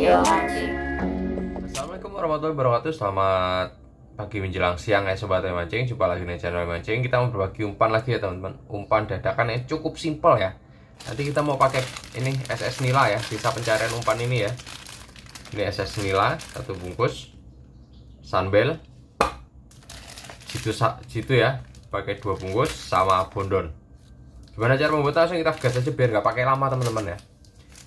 video mancing. Assalamualaikum warahmatullahi wabarakatuh. Selamat pagi menjelang siang ya sobat mancing. Jumpa lagi di channel mancing. Kita mau berbagi umpan lagi ya teman-teman. Umpan dadakan yang cukup simpel ya. Nanti kita mau pakai ini SS Nila ya. Sisa pencarian umpan ini ya. Ini SS Nila satu bungkus. Sunbel. Jitu ya. Pakai 2 bungkus sama bondon. Gimana cara membuatnya? Langsung kita gas aja biar nggak pakai lama teman-teman ya.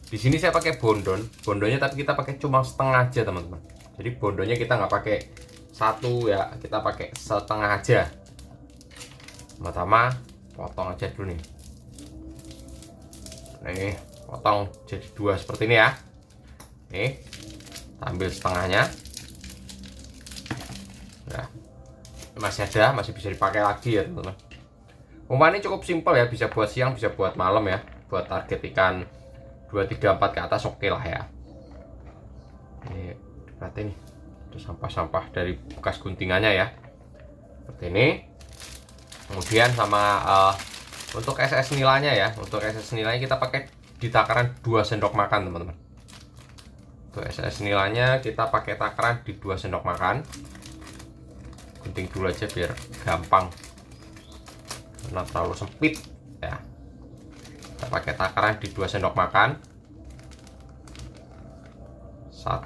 Di sini saya pakai bondonnya tapi kita pakai cuma setengah aja teman-teman. Jadi bondonnya kita nggak pakai satu ya, kita pakai setengah aja. Pertama potong aja dulu nih. Nih potong jadi 2 seperti ini ya. Nih ambil setengahnya. Nah, masih ada, masih bisa dipakai lagi ya teman-teman. Umpan ini cukup simpel ya, bisa buat siang, bisa buat malam ya. Buat target ikan 2, 3, 4 ke atas oke lah ya. Ini berarti nih ada sampah-sampah dari bekas guntingannya ya, seperti ini. Kemudian sama untuk SS nilanya ya, untuk SS nilanya kita pakai di takaran 2 sendok makan teman-teman. Untuk SS nilanya kita pakai takaran di 2 sendok makan. Gunting dulu aja biar gampang, karena terlalu sempit ya. Kita pakai takaran di 2 sendok makan. 1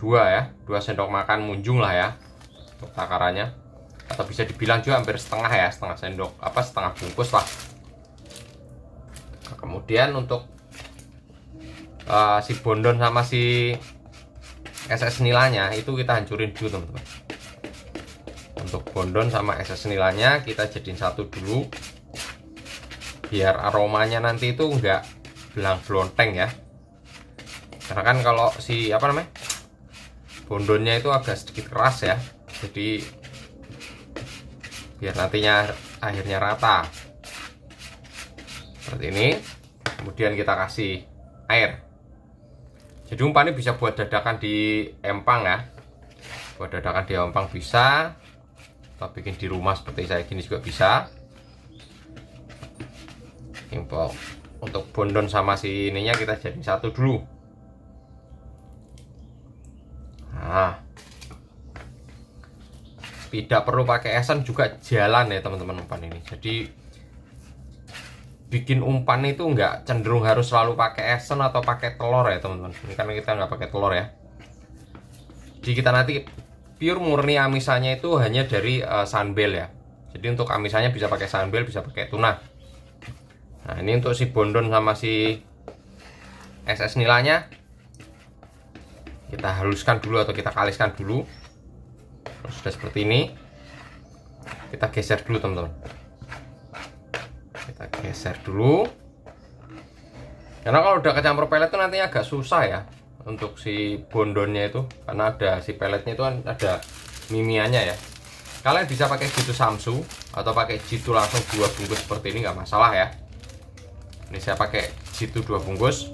2 ya, 2 sendok makan munjung lah ya untuk takarannya, atau bisa dibilang juga hampir setengah ya, setengah sendok setengah bungkus lah. Nah, kemudian untuk si bondon sama si SS nilanya itu kita hancurin dulu teman-teman. Untuk bondon sama SS nilanya kita jadiin satu dulu biar aromanya nanti itu enggak belang blonteng ya. Karena kan kalau si bondonnya itu agak sedikit keras ya, jadi biar nantinya akhirnya rata seperti ini. Kemudian kita kasih air. Jadi umpan ini bisa buat dadakan di empang ya, buat dadakan di empang bisa, atau bikin di rumah seperti saya gini juga bisa. Untuk bondon sama si ininya kita jadi satu dulu. Nah, tidak perlu pakai esen juga jalan ya teman-teman umpan ini. Jadi bikin umpan itu nggak cenderung harus selalu pakai esen atau pakai telur ya teman-teman. Ini karena kita nggak pakai telur ya. Jadi kita nanti pure murni amisannya itu hanya dari sunbel ya. Jadi untuk amisannya bisa pakai sunbel, bisa pakai tuna. Nah, ini untuk si bondon sama si SS nilanya kita haluskan dulu atau kita kaliskan dulu. Terus sudah seperti ini, kita geser dulu teman-teman. Kita geser dulu, karena kalau udah kecampur pelet itu nantinya agak susah ya untuk si bondonnya itu, karena ada si peletnya itu kan ada mimianya ya. Kalian bisa pakai jitu samsu atau pakai jitu langsung 2 bungkus seperti ini, nggak masalah ya. Ini saya pakai jitu 2 bungkus.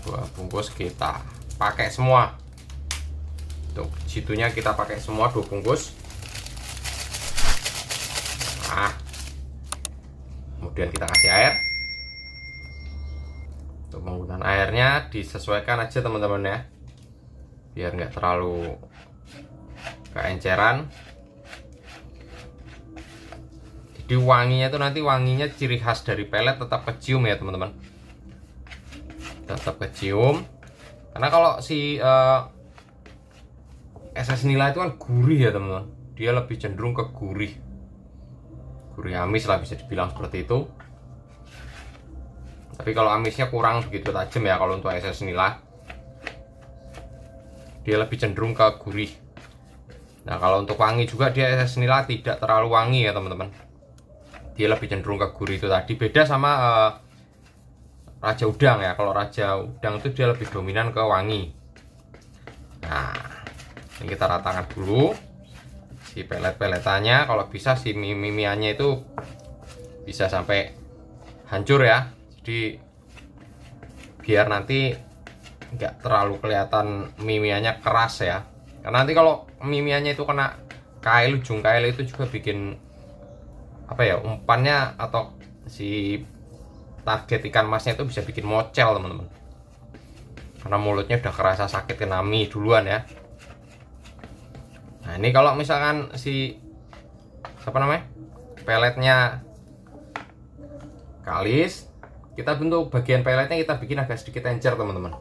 2 bungkus kita pakai semua. Untuk jitunya kita pakai semua 2 bungkus. Nah, kemudian kita kasih air. Untuk penggunaan airnya disesuaikan aja teman-teman ya, biar nggak terlalu keenceran. Jadi wanginya itu nanti wanginya ciri khas dari pelet tetap kecium ya teman-teman, tetap kecium. Karena kalau si SS nila itu kan gurih ya teman-teman, dia lebih cenderung ke gurih amis lah bisa dibilang seperti itu. Tapi kalau amisnya kurang begitu tajam ya kalau untuk SS nila, dia lebih cenderung ke gurih. Nah, kalau untuk wangi juga dia SS nila tidak terlalu wangi ya teman-teman, dia lebih cenderung ke gurih itu tadi. Beda sama raja udang ya, kalau raja udang itu dia lebih dominan ke wangi. Nah, ini kita ratakan dulu si pelet-peletannya. Kalau bisa si mimiannya itu bisa sampai hancur ya, jadi biar nanti nggak terlalu kelihatan mimiannya keras ya. Karena nanti kalau mimiannya itu kena kail, ujung kail itu juga bikin umpannya atau si target ikan masnya itu bisa bikin mocel teman-teman, karena mulutnya udah kerasa sakit kena mie duluan ya. Nah ini kalau misalkan si peletnya kalis, kita bentuk bagian peletnya kita bikin agak sedikit encer teman-teman.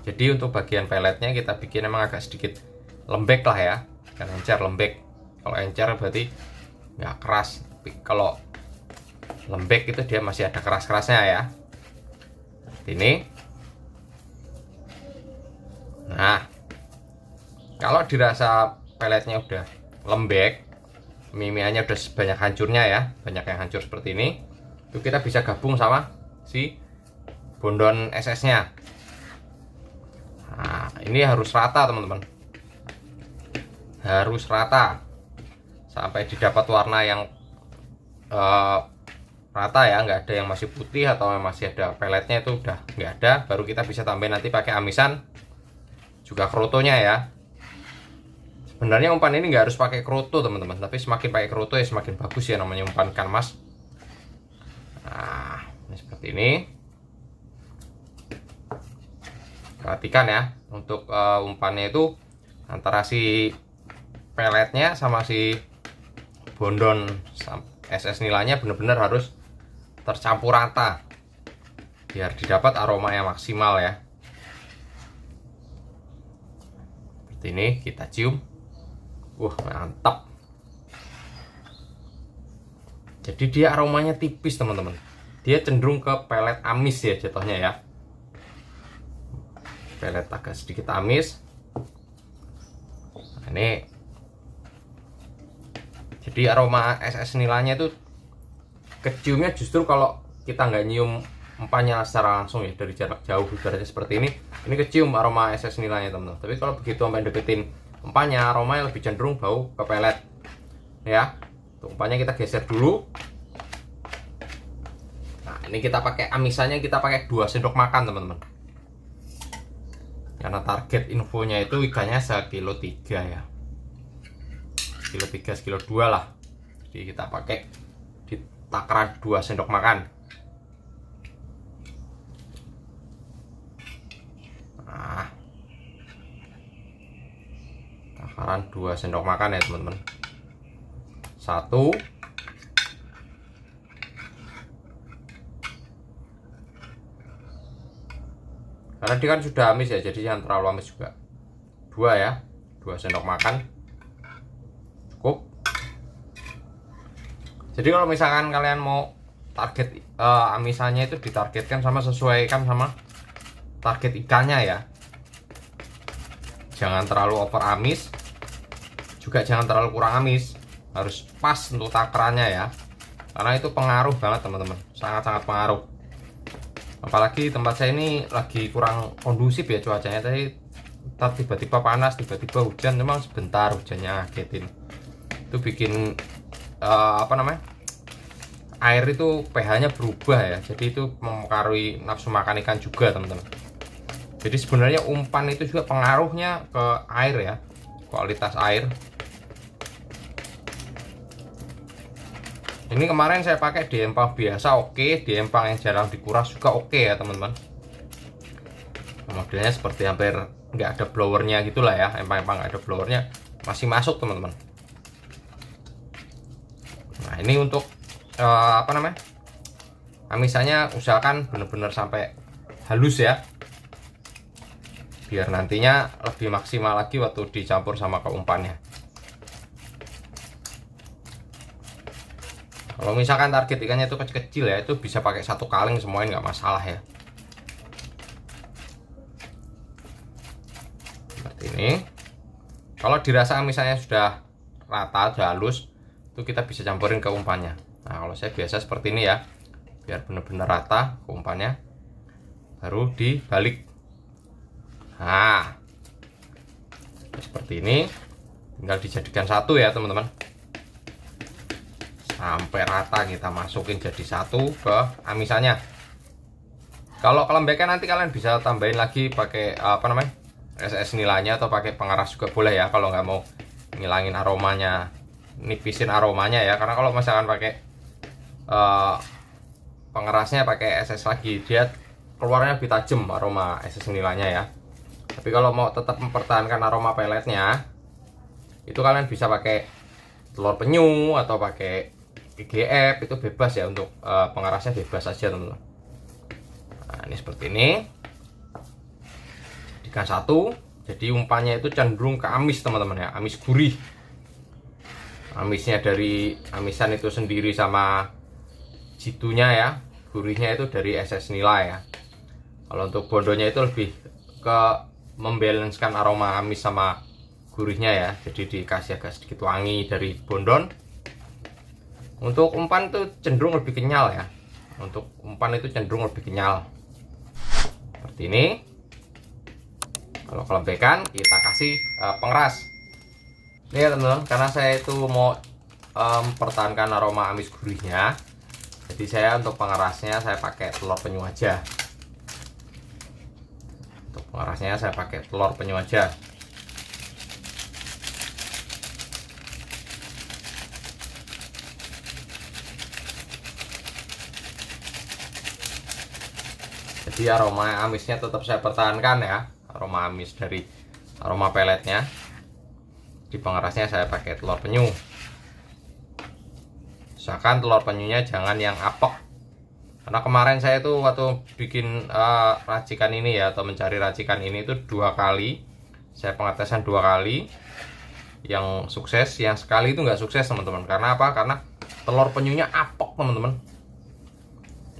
Jadi untuk bagian peletnya kita bikin emang agak sedikit lembek lah ya, kan encer lembek. Kalau encer berarti nggak keras, tapi kalau lembek itu dia masih ada keras-kerasnya ya. Ini. Nah, kalau dirasa peletnya udah lembek, mie-nya udah banyak hancurnya ya, banyak yang hancur seperti ini, itu kita bisa gabung sama si bondon SS-nya. Nah, ini harus rata teman-teman, harus rata sampai didapat warna yang rata ya, nggak ada yang masih putih atau masih ada peletnya, itu udah nggak ada. Baru kita bisa tambahin nanti pakai amisan juga krotonya ya. Sebenarnya umpan ini nggak harus pakai kroto teman-teman, tapi semakin pakai kroto ya semakin bagus ya, namanya umpan ikan mas. Nah ini seperti ini. Perhatikan ya, untuk umpannya itu antara si peletnya sama si bondon SS nilainya benar-benar harus tercampur rata biar didapat aroma yang maksimal ya. Seperti ini kita cium. Mantap. Jadi dia aromanya tipis teman-teman, dia cenderung ke pelet amis ya jatuhnya ya, pelet agak sedikit amis. Nah, ini jadi aroma SS nilainya itu keciumnya justru kalau kita nggak nyium umpannya secara langsung ya, dari jarak jauh ibaratnya seperti ini kecium aroma SS nilainya teman-teman. Tapi kalau begitu sampai deketin umpannya, aromanya lebih cenderung bau ke pelet ya. Tuh, umpannya kita geser dulu. Nah ini kita pakai amisannya, kita pakai 2 sendok makan teman-teman, karena target infonya itu ikannya 1,3 kilo ya, 1,3 kilo, 1,2 kilo lah. Jadi kita pakai di takaran 2 sendok makan. Nah, takaran 2 sendok makan ya teman-teman. 1, karena dia kan sudah amis ya, jadi jangan terlalu amis juga. 2 ya, 2 sendok makan cukup. Jadi kalau misalkan kalian mau target amisannya itu ditargetkan sama, sesuaikan sama target ikannya ya. Jangan terlalu over amis, juga jangan terlalu kurang amis, harus pas untuk takarannya ya, karena itu pengaruh banget teman-teman, sangat-sangat pengaruh. Apalagi tempat saya ini lagi kurang kondusif ya cuacanya, tadi tiba-tiba panas, tiba-tiba hujan, memang sebentar hujannya ngagetin. Itu bikin air itu pH-nya berubah ya, jadi itu mempengaruhi nafsu makan ikan juga teman-teman. Jadi sebenarnya umpan itu juga pengaruhnya ke air ya, kualitas air. Ini kemarin saya pakai di empang biasa oke, di empang yang jarang dikuras juga oke ya teman-teman. Modelnya seperti hampir nggak ada blowernya gitulah ya, empang-empang nggak ada blowernya masih masuk teman-teman. Nah ini untuk amisannya usahakan benar-benar sampai halus ya, biar nantinya lebih maksimal lagi waktu dicampur sama ke umpannya. Kalau misalkan target ikannya itu kecil-kecil ya, itu bisa pakai 1 kaleng semuanya nggak masalah ya. Seperti ini. Kalau dirasa misalnya sudah rata, sudah halus, itu kita bisa campurin ke umpannya. Nah kalau saya biasa seperti ini ya, biar benar-benar rata ke umpannya, baru dibalik. Nah seperti ini, tinggal dijadikan satu ya teman-teman, sampai rata kita masukin jadi satu ke amisannya. Kalau kelembekan nanti kalian bisa tambahin lagi pakai SS nilainya, atau pakai pengeras juga boleh ya, kalau nggak mau ngilangin aromanya, nipisin aromanya ya. Karena kalau misalkan pakai pengerasnya pakai SS lagi, dia keluarnya lebih tajam aroma SS nilainya ya. Tapi kalau mau tetap mempertahankan aroma peletnya, itu kalian bisa pakai telur penyu atau pakai IGF, itu bebas ya, untuk pengerasnya bebas saja teman-teman. Nah, ini seperti ini. Jadikan satu, jadi umpannya itu cenderung ke amis teman-teman ya, amis gurih. Amisnya dari amisan itu sendiri sama jitunya ya, gurihnya itu dari SS nila ya. Kalau untuk bondonya itu lebih ke membalanskan aroma amis sama gurihnya ya, jadi dikasih agak sedikit wangi dari bondon. Untuk umpan itu cenderung lebih kenyal ya, untuk umpan itu cenderung lebih kenyal seperti ini. Kalau kelembekan kita kasih pengeras. Ini ya teman-teman, karena saya itu mau mempertahankan aroma amis gurihnya, jadi saya untuk pengerasnya saya pakai telur penyu aja. Untuk pengerasnya saya pakai telur penyu aja. Jadi aroma amisnya tetap saya pertahankan ya, aroma amis dari aroma peletnya. Di pengerasnya saya pakai telur penyu. Usahakan telur penyunya jangan yang apek, karena kemarin saya tuh waktu bikin racikan ini ya, atau mencari racikan ini itu 2 kali saya pengetesan, 2 kali yang sukses, yang sekali itu nggak sukses teman-teman. Karena apa? Karena telur penyunya apek teman-teman.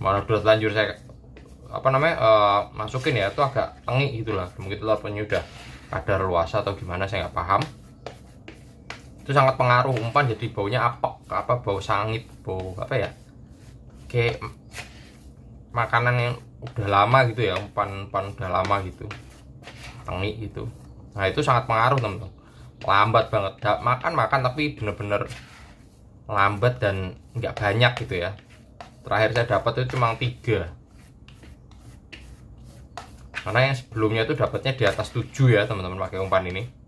Mana udah lanjut saya masukin ya, itu agak tengi gitulah, mungkin telur penyu udah kadar luasa atau gimana, saya nggak paham. Itu sangat pengaruh umpan, jadi baunya apek, bau sangit, bau apa ya, kayak makanan yang udah lama gitu ya, umpan udah lama gitu, tengi gitu. Nah itu sangat pengaruh teman-teman, lambat banget makan tapi bener-bener lambat dan nggak banyak gitu ya. Terakhir saya dapat itu cuma 3, karena yang sebelumnya itu dapatnya di atas 7 ya teman-teman pakai umpan ini.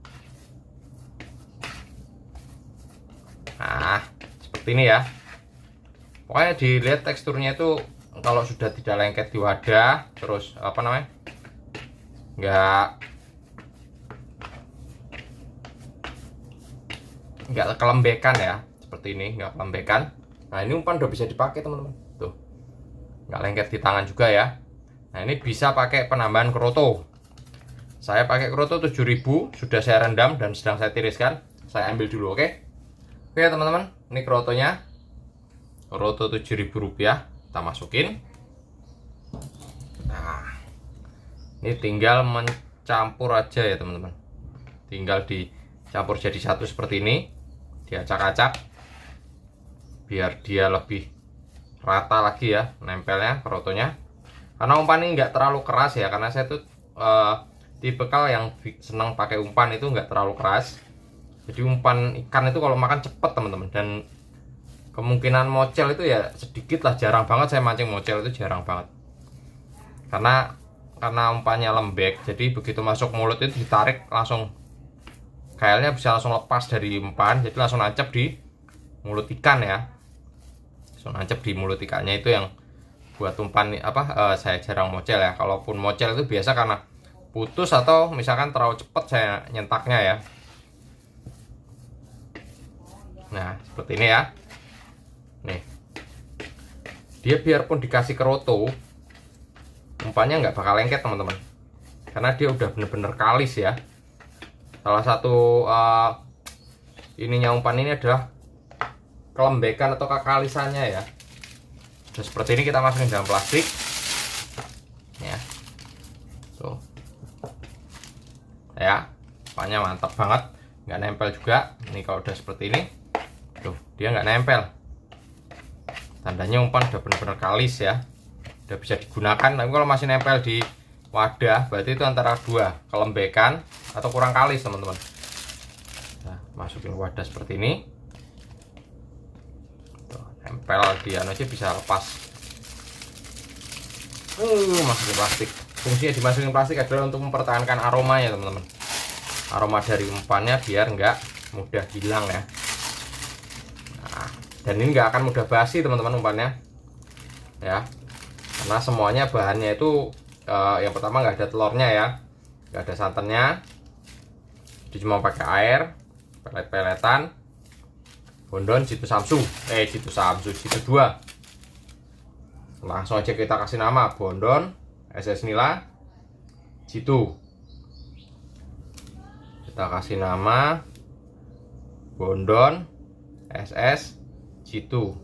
Nah seperti ini ya, pokoknya dilihat teksturnya itu kalau sudah tidak lengket di wadah, terus nggak kelembekan ya, seperti ini nggak kelembekan. Nah ini umpan udah bisa dipakai teman-teman, tuh nggak lengket di tangan juga ya. Nah ini bisa pakai penambahan kroto. Saya pakai kroto 7000, sudah saya rendam dan sedang saya tiriskan. Saya ambil dulu, oke? Oke teman-teman, ini krotonya, kroto 7.000 rupiah, kita masukin. Nah ini tinggal mencampur aja ya teman-teman, tinggal dicampur jadi satu seperti ini, diacak-acak biar dia lebih rata lagi ya nempelnya krotonya. Karena umpan ini nggak terlalu keras ya, karena saya tuh tipikal yang senang pakai umpan itu nggak terlalu keras. Jadi umpan ikan itu kalau makan cepet teman-teman, dan kemungkinan mocel itu ya sedikit lah, jarang banget saya mancing mocel, itu jarang banget. Karena umpannya lembek, jadi begitu masuk mulut itu ditarik langsung, kailnya bisa langsung lepas dari umpan, jadi langsung nancep di mulut ikan ya. Langsung nancep di mulut ikannya, itu yang buat umpan saya jarang mocel ya. Kalaupun mocel itu biasa karena putus atau misalkan terlalu cepet saya nyentaknya ya. Nah seperti ini ya. Nih, dia biarpun dikasih kroto, umpannya nggak bakal lengket teman-teman, karena dia udah bener-bener kalis ya. Salah satu ininya umpan ini adalah kelembekan atau kekalisannya ya. Sudah seperti ini kita masukin dalam plastik ya. Tuh ya, umpannya mantap banget, nggak nempel juga. Ini kalau udah seperti ini, tuh dia nggak nempel, tandanya umpan udah benar-benar kalis ya, udah bisa digunakan. Tapi kalau masih nempel di wadah, berarti itu antara 2, kelembekan atau kurang kalis teman-teman. Nah, masukin wadah seperti ini, tuh, nempel di aja bisa lepas. Masukin plastik. Fungsinya dimasukin plastik adalah untuk mempertahankan aromanya teman-teman, aroma dari umpannya biar nggak mudah hilang ya. Dan ini nggak akan mudah basi teman-teman umpannya ya. Karena semuanya bahannya itu yang pertama nggak ada telurnya ya, nggak ada santannya, jadi cuma pakai air, pelet-peletan, bondon, jitu dua. Langsung aja kita kasih nama bondon, SS nila, jitu. Kita kasih nama bondon, SS, jitu,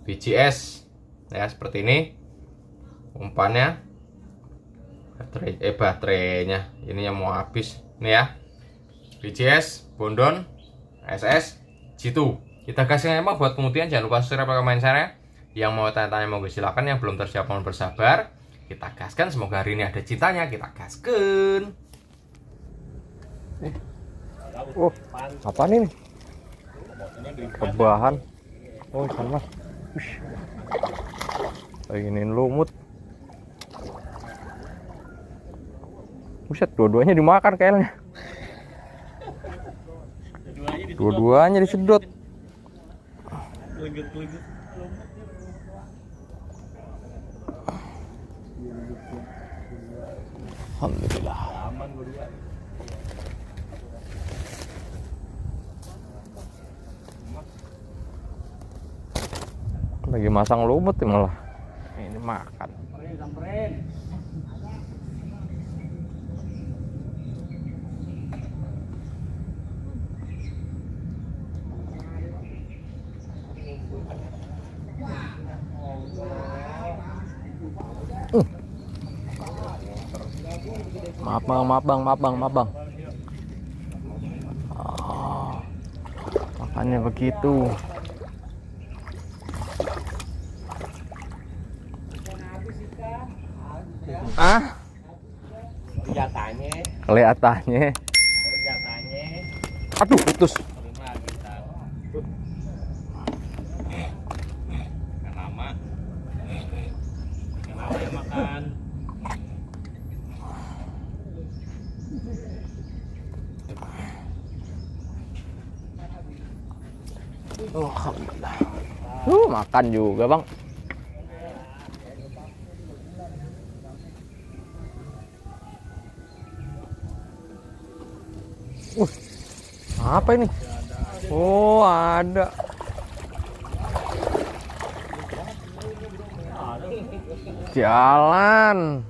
BGS ya, seperti ini umpannya. Baterainya ini yang mau habis nih ya. BGS, bondon, SS, jitu. Kita kasih nama buat kemudian. Jangan lupa subscribe, komen, share. Yang mau tanya-tanya mau silakan, yang belum tersiap mohon bersabar. Kita gaskan, semoga hari ini ada cintanya. Kita gaskan. Oh, apa nih? Kebahan. Oh, ikan mas. Inginin lumut. Buset, dua-duanya dimakan kayaknya. Dua-duanya disedot. Alhamdulillah. Lagi masang lumut ya malah. Ini makan. Maaf bang. Oh, makannya begitu. Kelihatannya. Aduh, putus. Makan. Oh, alhamdulillah. Makan juga bang. Apa ini? Oh, ada. Jalan.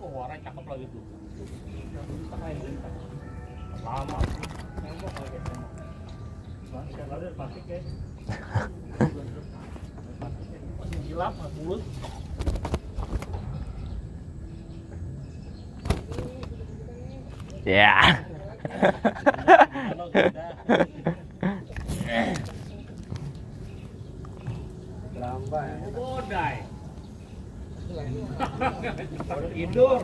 Ya. Tidur.